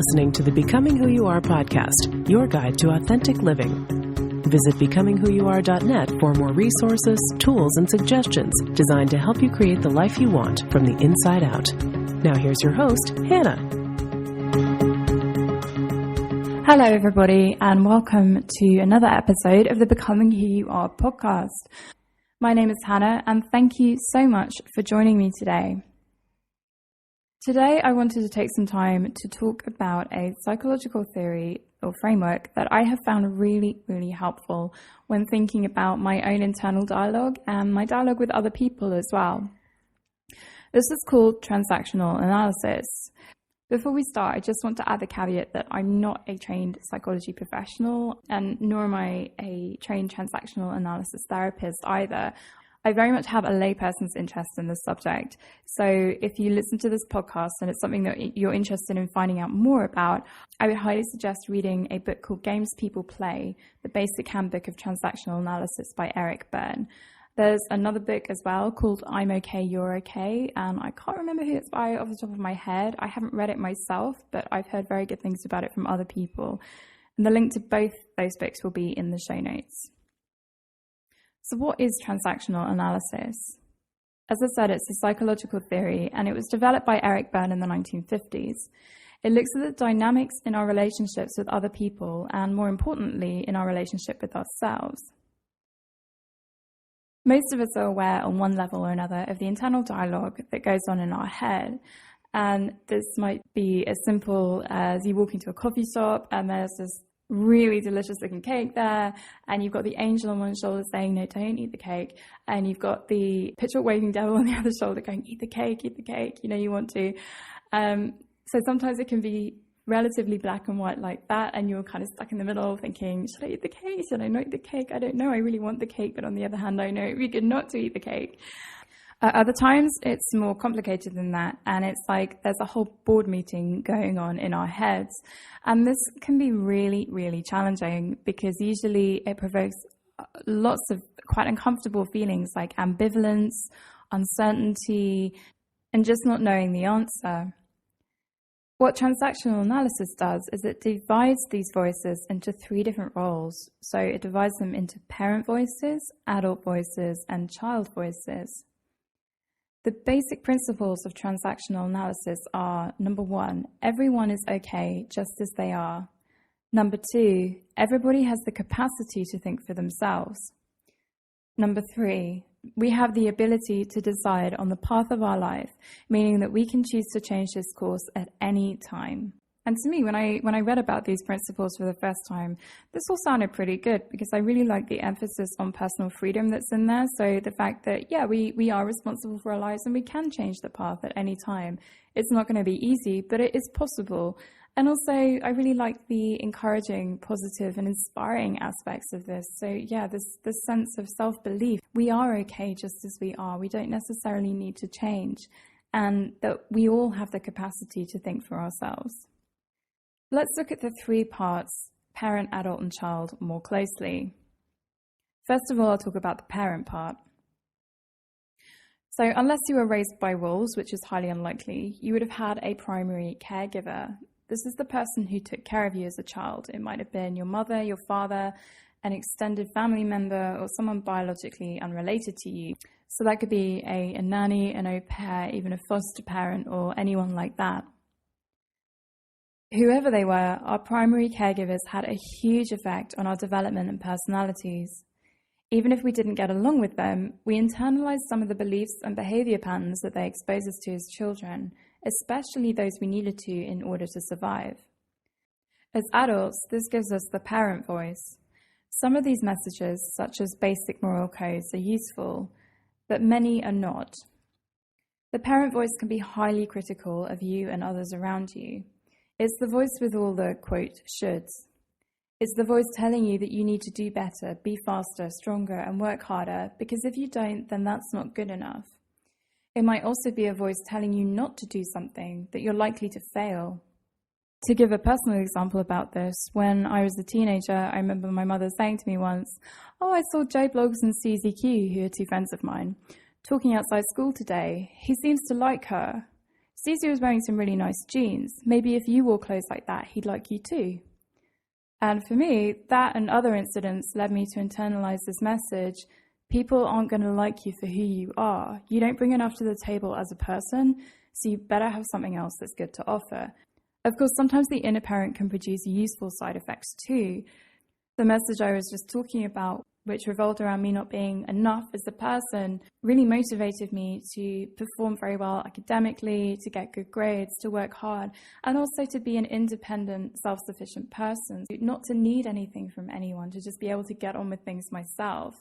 listening to the Becoming Who You Are podcast, your guide to authentic living. Visit becomingwhoyouare.net for more resources, tools, and suggestions designed to help you create the life you want from the inside out. Now here's your host, Hannah. Hello everybody, and welcome to another episode of the Becoming Who You Are podcast. My name is Hannah, and thank you so much for joining me today. Today I wanted to take some time to talk about a psychological theory or framework that I have found really helpful when thinking about my own internal dialogue and my dialogue with other people as well. This is called Transactional Analysis. Before we start, I just want to add the caveat that I'm not a trained psychology professional, and nor am I a trained transactional analysis therapist either. I very much have a layperson's interest in this subject. So if you listen to this podcast and it's something that you're interested in finding out more about, I would highly suggest reading a book called Games People Play, The Basic Handbook of Transactional Analysis by Eric Berne. There's another book as well called I'm Okay, You're Okay, and I can't remember who it's by off the top of my head. I haven't read it myself, but I've heard very good things about it from other people. And the link to both those books will be in the show notes. So what is transactional analysis? As I said, it's a psychological theory, and it was developed by Eric Berne in the 1950s. It looks at the dynamics in our relationships with other people, and more importantly, in our relationship with ourselves. Most of us are aware on one level or another of the internal dialogue that goes on in our head. And this might be as simple as you walk into a coffee shop and there's this really delicious looking cake there, and you've got the angel on one shoulder saying, no, don't eat the cake. And you've got the pitchfork waving devil on the other shoulder going, eat the cake, you know you want to. So sometimes it can be relatively black and white like that, and you're kind of stuck in the middle thinking, should I eat the cake? Should I not eat the cake? I don't know. I really want the cake, but on the other hand, I know it'd be good not to eat the cake. Other times it's more complicated than that, and it's like there's a whole board meeting going on in our heads, and this can be really challenging because usually it provokes lots of quite uncomfortable feelings like ambivalence, uncertainty, and just not knowing the answer. What transactional analysis does is it divides these voices into three different roles. So it divides them into parent voices, adult voices, and child voices. The basic principles of transactional analysis are: number one, everyone is okay just as they are. Number two, everybody has the capacity to think for themselves. Number three, we have the ability to decide on the path of our life, meaning that we can choose to change this course at any time. And to me, when I read about these principles for the first time, this all sounded pretty good because I really like the emphasis on personal freedom that's in there. So the fact that, we are responsible for our lives and we can change the path at any time. It's not going to be easy, but it is possible. And also, I really like the encouraging, positive, and inspiring aspects of this. So this sense of self-belief. We are okay just as we are. We don't necessarily need to change. And that we all have the capacity to think for ourselves. Let's look at the three parts, parent, adult, and child, more closely. First of all, I'll talk about the parent part. So unless you were raised by wolves, which is highly unlikely, you would have had a primary caregiver. This is the person who took care of you as a child. It might have been your mother, your father, an extended family member, or someone biologically unrelated to you. So that could be a nanny, an au pair, even a foster parent, or anyone like that. Whoever they were, our primary caregivers had a huge effect on our development and personalities. Even if we didn't get along with them, we internalized some of the beliefs and behavior patterns that they exposed us to as children, especially those we needed to in order to survive. As adults, this gives us the parent voice. Some of these messages, such as basic moral codes, are useful, but many are not. The parent voice can be highly critical of you and others around you. It's the voice with all the, quote, shoulds. It's the voice telling you that you need to do better, be faster, stronger, and work harder, because if you don't, then that's not good enough. It might also be a voice telling you not to do something, that you're likely to fail. To give a personal example about this, when I was a teenager, I remember my mother saying to me once, I saw Joe Bloggs and CZQ, who are two friends of mine, talking outside school today. He seems to like her. Stacey was wearing some really nice jeans. Maybe if you wore clothes like that, he'd like you too. And for me, that and other incidents led me to internalize this message: people aren't going to like you for who you are. You don't bring enough to the table as a person, so you better have something else that's good to offer. Of course, sometimes the inner parent can produce useful side effects too. The message I was just talking about, which revolved around me not being enough as a person, really motivated me to perform very well academically, to get good grades, to work hard, and also to be an independent, self-sufficient person, not to need anything from anyone, to just be able to get on with things myself.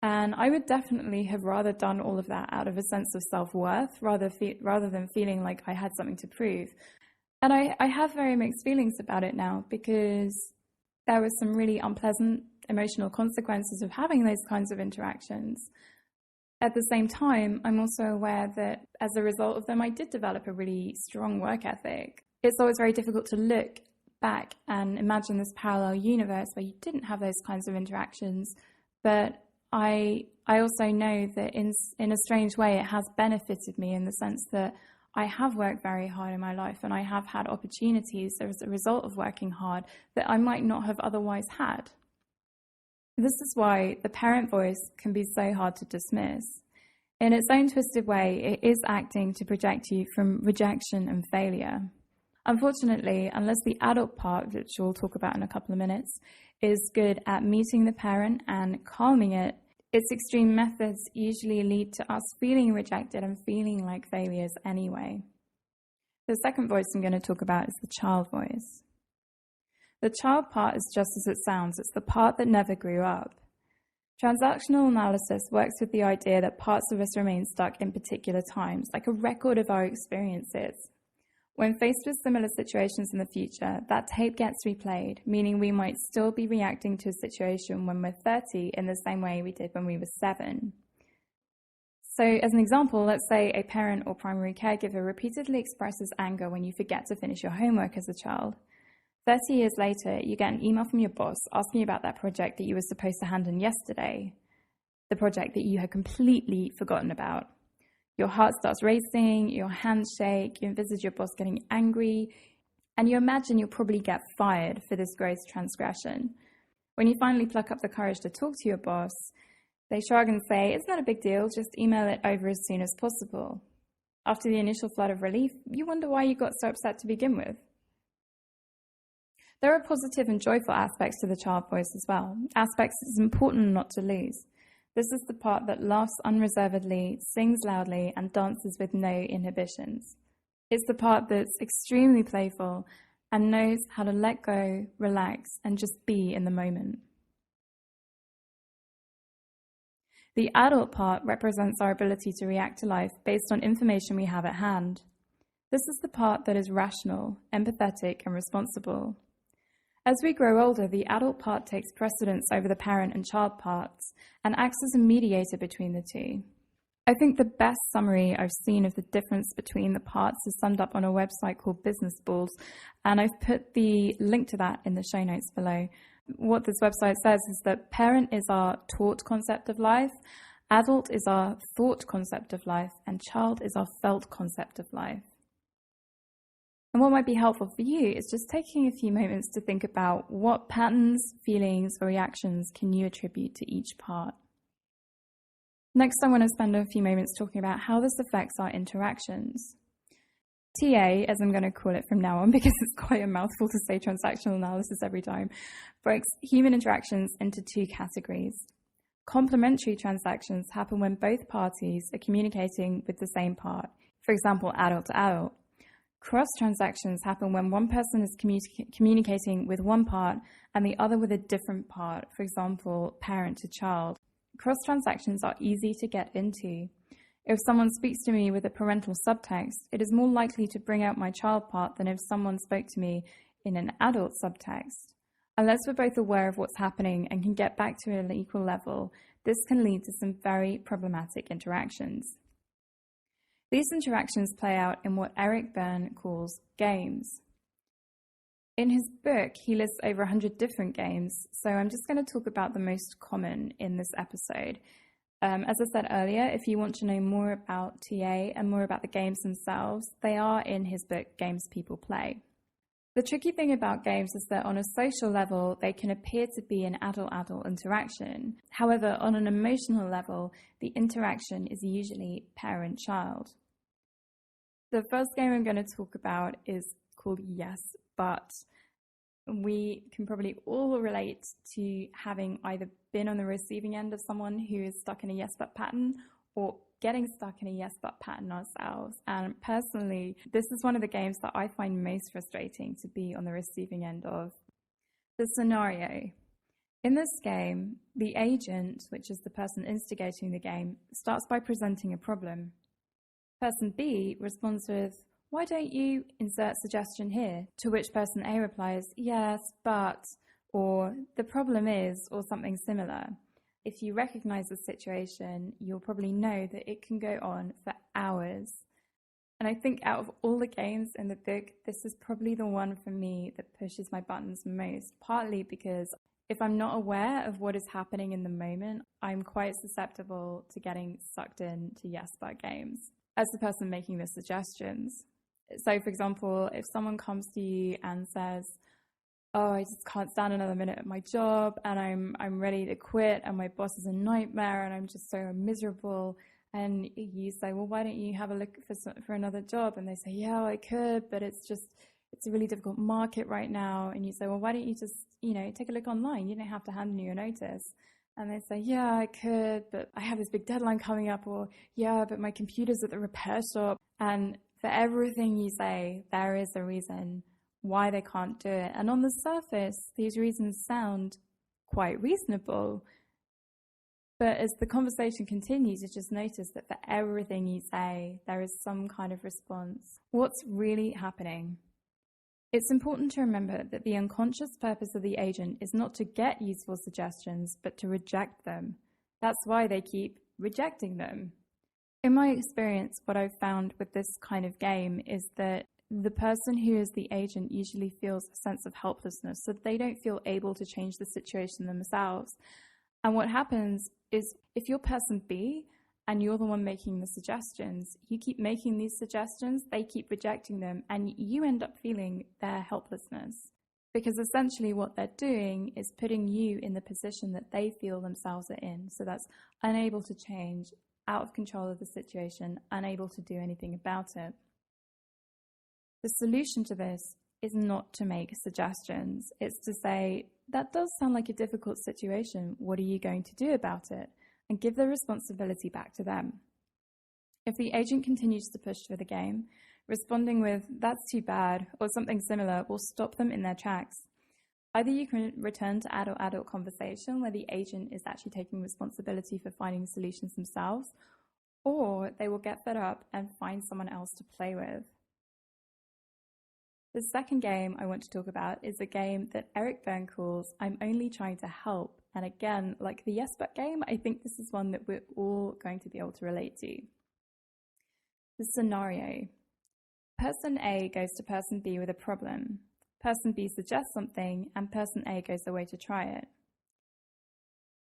And I would definitely have rather done all of that out of a sense of self-worth rather than feeling like I had something to prove. And I have very mixed feelings about it now, because there were some really unpleasant emotional consequences of having those kinds of interactions. At the same time, I'm also aware that as a result of them, I did develop a really strong work ethic. It's always very difficult to look back and imagine this parallel universe where you didn't have those kinds of interactions. But I also know that in a strange way, it has benefited me in the sense that I have worked very hard in my life, and I have had opportunities as a result of working hard that I might not have otherwise had. This is why the parent voice can be so hard to dismiss. In its own twisted way, it is acting to protect you from rejection and failure. Unfortunately, unless the adult part, which we'll talk about in a couple of minutes, is good at meeting the parent and calming it, its extreme methods usually lead to us feeling rejected and feeling like failures anyway. The second voice I'm going to talk about is the child voice. The child part is just as it sounds. It's the part that never grew up. Transactional analysis works with the idea that parts of us remain stuck in particular times, like a record of our experiences. When faced with similar situations in the future, that tape gets replayed, meaning we might still be reacting to a situation when we're 30 in the same way we did when we were 7. So as an example, let's say a parent or primary caregiver repeatedly expresses anger when you forget to finish your homework as a child. 30 years later, you get an email from your boss asking you about that project that you were supposed to hand in yesterday, the project that you had completely forgotten about. Your heart starts racing, your hands shake, you envisage your boss getting angry, and you imagine you'll probably get fired for this gross transgression. When you finally pluck up the courage to talk to your boss, they shrug and say, "It's not a big deal, just email it over as soon as possible." After the initial flood of relief, you wonder why you got so upset to begin with. There are positive and joyful aspects to the child voice as well, aspects it's important not to lose. This is the part that laughs unreservedly, sings loudly, and dances with no inhibitions. It's the part that's extremely playful and knows how to let go, relax, and just be in the moment. The adult part represents our ability to react to life based on information we have at hand. This is the part that is rational, empathetic, and responsible. As we grow older, the adult part takes precedence over the parent and child parts and acts as a mediator between the two. I think the best summary I've seen of the difference between the parts is summed up on a website called Business Balls, and I've put the link to that in the show notes below. What this website says is that parent is our taught concept of life, adult is our thought concept of life, and child is our felt concept of life. And what might be helpful for you is just taking a few moments to think about what patterns, feelings, or reactions can you attribute to each part. Next, I want to spend a few moments talking about how this affects our interactions. TA, as I'm going to call it from now on because it's quite a mouthful to say transactional analysis every time, breaks human interactions into two categories. Complementary transactions happen when both parties are communicating with the same part, for example, adult to adult. Cross transactions happen when one person is communicating with one part and the other with a different part, for example, parent to child. Cross transactions are easy to get into. If someone speaks to me with a parental subtext, it is more likely to bring out my child part than if someone spoke to me in an adult subtext. Unless we're both aware of what's happening and can get back to an equal level, this can lead to some very problematic interactions. These interactions play out in what Eric Berne calls games. In his book, he lists over 100 different games, so I'm just going to talk about the most common in this episode. As I said earlier, if you want to know more about TA and more about the games themselves, they are in his book, Games People Play. The tricky thing about games is that on a social level, they can appear to be an adult-adult interaction. However, on an emotional level, the interaction is usually parent-child. The first game I'm going to talk about is called Yes, But. We can probably all relate to having either been on the receiving end of someone who is stuck in a yes but pattern or getting stuck in a yes but pattern ourselves. And personally, this is one of the games that I find most frustrating to be on the receiving end of. The scenario. In this game, the agent, which is the person instigating the game, starts by presenting a problem. Person B responds with, "Why don't you insert suggestion here?" To which person A replies, "Yes, but," or "the problem is," or something similar. If you recognize the situation, you'll probably know that it can go on for hours. And I think out of all the games in the book, this is probably the one for me that pushes my buttons most, partly because if I'm not aware of what is happening in the moment, I'm quite susceptible to getting sucked into yes but games as the person making the suggestions. So, for example, if someone comes to you and says, "Oh, I just can't stand another minute at my job and I'm ready to quit and my boss is a nightmare and I'm just so miserable," and you say, "Well, why don't you have a look for another job?" And they say, "Yeah, I could, but it's a really difficult market right now." And you say, "Well, why don't you just, take a look online? You don't have to hand in your notice." And they say, "Yeah, I could, but I have this big deadline coming up," or "Yeah, but my computer's at the repair shop." And for everything you say, there is a reason why they can't do it. And on the surface, these reasons sound quite reasonable. But as the conversation continues, you just notice that for everything you say, there is some kind of response. What's really happening? It's important to remember that the unconscious purpose of the agent is not to get useful suggestions, but to reject them. That's why they keep rejecting them. In my experience, what I've found with this kind of game is that the person who is the agent usually feels a sense of helplessness, so they don't feel able to change the situation themselves. And what happens is if you're person B and you're the one making the suggestions, you keep making these suggestions, they keep rejecting them, and you end up feeling their helplessness. Because essentially what they're doing is putting you in the position that they feel themselves are in. So that's unable to change, out of control of the situation, unable to do anything about it. The solution to this is not to make suggestions. It's to say, "That does sound like a difficult situation. What are you going to do about it?" And give the responsibility back to them. If the agent continues to push for the game, responding with "that's too bad" or something similar will stop them in their tracks. Either you can return to adult-adult conversation where the agent is actually taking responsibility for finding solutions themselves, or they will get fed up and find someone else to play with. The second game I want to talk about is a game that Eric Berne calls "I'm only trying to help." And again, like the Yes But game, I think this is one that we're all going to be able to relate to. The scenario. Person A goes to person B with a problem. Person B suggests something and person A goes away to try it.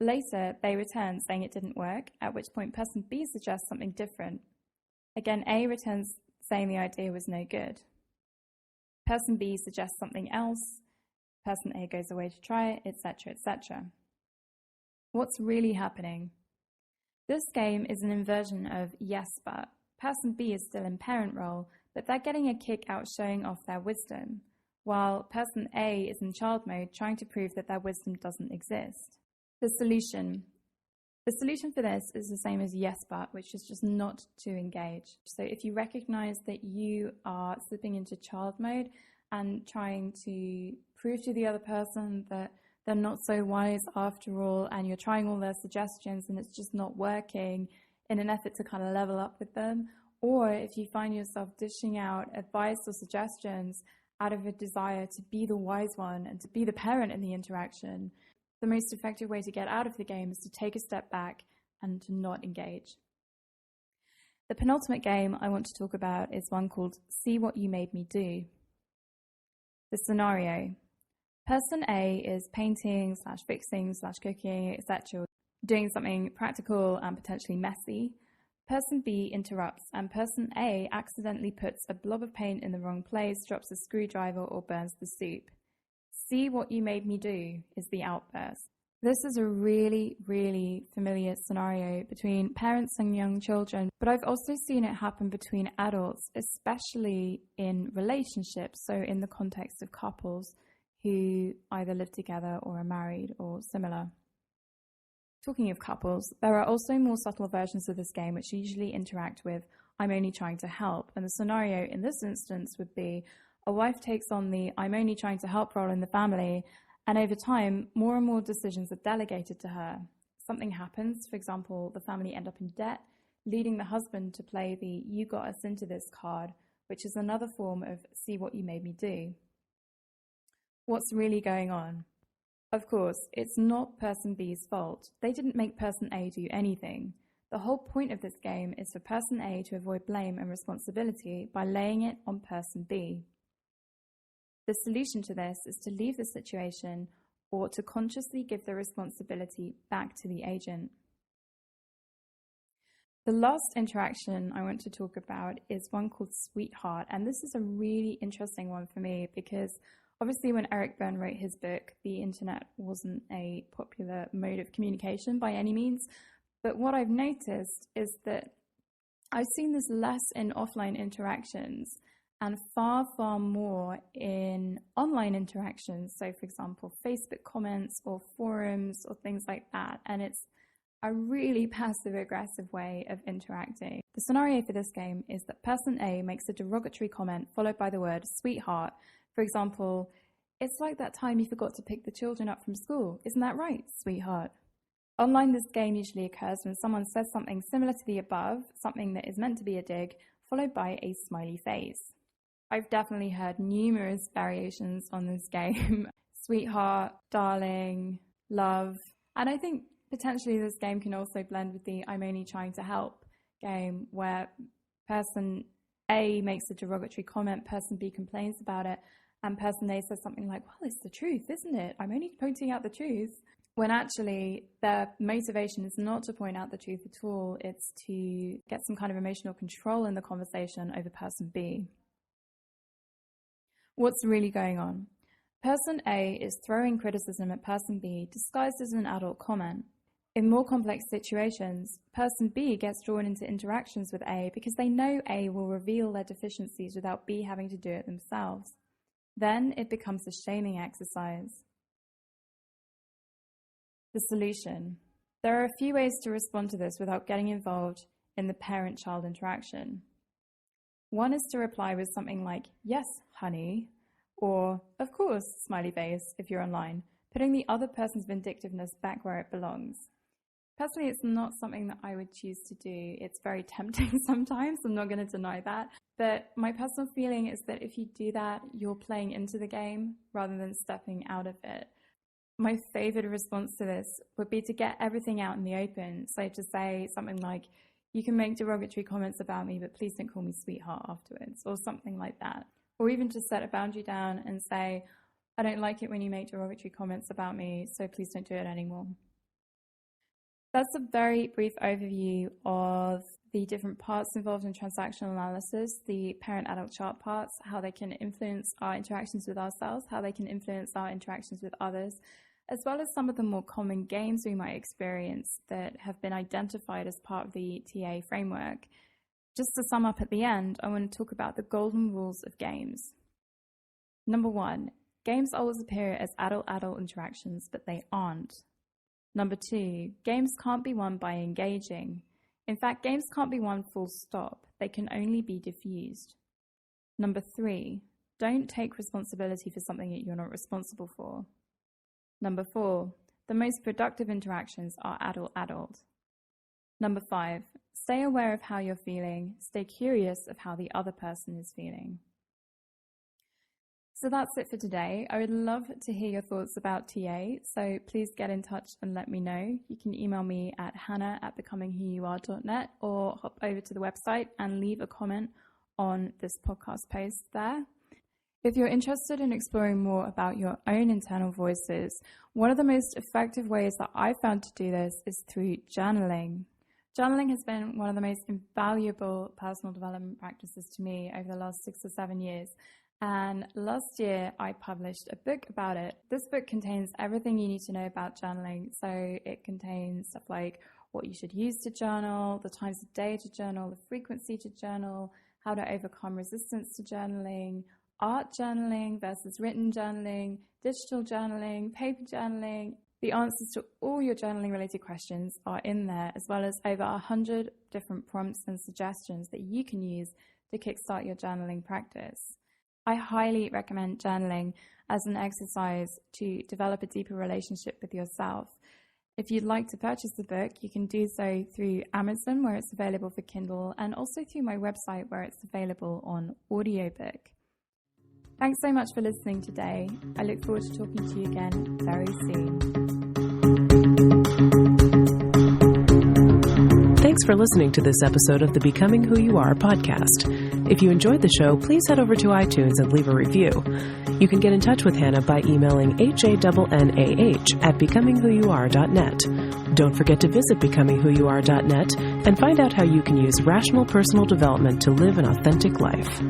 Later, they return saying it didn't work, at which point person B suggests something different. Again, A returns saying the idea was no good. Person B suggests something else, person A goes away to try it, etc., etc. What's really happening? This game is an inversion of Yes But. Person B is still in parent role, but they're getting a kick out showing off their wisdom, while person A is in child mode trying to prove that their wisdom doesn't exist. The solution. The solution for this is the same as Yes But, which is just not to engage. So if you recognize that you are slipping into child mode and trying to prove to the other person that they're not so wise after all, and you're trying all their suggestions and it's just not working in an effort to kind of level up with them, or if you find yourself dishing out advice or suggestions out of a desire to be the wise one and to be the parent in the interaction, the most effective way to get out of the game is to take a step back and to not engage. The penultimate game I want to talk about is one called See What You Made Me Do. The scenario. Person A is painting /fixing /cooking, etc. doing something practical and potentially messy, person B interrupts and person A accidentally puts a blob of paint in the wrong place, drops a screwdriver, or burns the soup. See what you made me do is the outburst. This is a really, really familiar scenario between parents and young children, but I've also seen it happen between adults, especially in relationships, so in the context of couples who either live together or are married or similar. Talking of couples, there are also more subtle versions of this game which usually interact with "I'm only trying to help," and the scenario in this instance would be a wife takes on the "I'm only trying to help" role in the family, and over time, more and more decisions are delegated to her. Something happens, for example, the family end up in debt, leading the husband to play the "you got us into this" card, which is another form of "see what you made me do." What's really going on? Of course, it's not person B's fault. They didn't make person A do anything. The whole point of this game is for person A to avoid blame and responsibility by laying it on person B. The solution to this is to leave the situation or to consciously give the responsibility back to the agent. The last interaction I want to talk about is one called Sweetheart, and this is a really interesting one for me because obviously when Eric Berne wrote his book, the internet wasn't a popular mode of communication by any means, but what I've noticed is that I've seen this less in offline interactions and far, far more in online interactions. So for example, Facebook comments or forums or things like that. And it's a really passive aggressive way of interacting. The scenario for this game is that person A makes a derogatory comment followed by the word "sweetheart." For example, "It's like that time you forgot to pick the children up from school. Isn't that right, sweetheart?" Online, this game usually occurs when someone says something similar to the above, something that is meant to be a dig, followed by a smiley face. I've definitely heard numerous variations on this game. Sweetheart, darling, love. And I think potentially this game can also blend with the "I'm only trying to help" game, where person A makes a derogatory comment, person B complains about it, and person A says something like, "Well, it's the truth, isn't it? I'm only pointing out the truth." When actually their motivation is not to point out the truth at all, it's to get some kind of emotional control in the conversation over person B. What's really going on? Person A is throwing criticism at person B disguised as an adult comment. In more complex situations, person B gets drawn into interactions with A because they know A will reveal their deficiencies without B having to do it themselves. Then it becomes a shaming exercise. The solution. There are a few ways to respond to this without getting involved in the parent-child interaction. One is to reply with something like, "Yes, honey," or "Of course," smiley face if you're online, putting the other person's vindictiveness back where it belongs. Personally, it's not something that I would choose to do. It's very tempting sometimes, I'm not going to deny that. But my personal feeling is that if you do that, you're playing into the game rather than stepping out of it. My favorite response to this would be to get everything out in the open. So to say something like, "You can make derogatory comments about me, but please don't call me sweetheart afterwards," or something like that. Or even to set a boundary down and say, "I don't like it when you make derogatory comments about me, so please don't do it anymore." That's a very brief overview of the different parts involved in transactional analysis, the parent-adult chart parts, how they can influence our interactions with ourselves, how they can influence our interactions with others, as well as some of the more common games we might experience that have been identified as part of the TA framework. Just to sum up at the end, I want to talk about the golden rules of games. Number 1, games always appear as adult-adult interactions, but they aren't. Number 2, games can't be won by engaging. In fact, games can't be won full stop. They can only be diffused. Number 3, don't take responsibility for something that you're not responsible for. Number 4, the most productive interactions are adult-adult. Number 5, stay aware of how you're feeling. Stay curious of how the other person is feeling. So that's it for today. I would love to hear your thoughts about TA, so please get in touch and let me know. You can email me at hannah@becomingwhoyouare.net or hop over to the website and leave a comment on this podcast post there. If you're interested in exploring more about your own internal voices, one of the most effective ways that I've found to do this is through journaling. Journaling has been one of the most invaluable personal development practices to me over the last 6 or 7 years. And last year, I published a book about it. This book contains everything you need to know about journaling. So it contains stuff like what you should use to journal, the times of day to journal, the frequency to journal, how to overcome resistance to journaling, art journaling versus written journaling, digital journaling, paper journaling. The answers to all your journaling related questions are in there, as well as over 100 different prompts and suggestions that you can use to kickstart your journaling practice. I highly recommend journaling as an exercise to develop a deeper relationship with yourself. If you'd like to purchase the book, you can do so through Amazon, where it's available for Kindle, and also through my website, where it's available on audiobook. Thanks so much for listening today. I look forward to talking to you again very soon. Thanks for listening to this episode of the Becoming Who You Are podcast. If you enjoyed the show, please head over to iTunes and leave a review. You can get in touch with Hannah by emailing hannah@becomingwhoyouare.net. Don't forget to visit becomingwhoyouare.net and find out how you can use rational personal development to live an authentic life.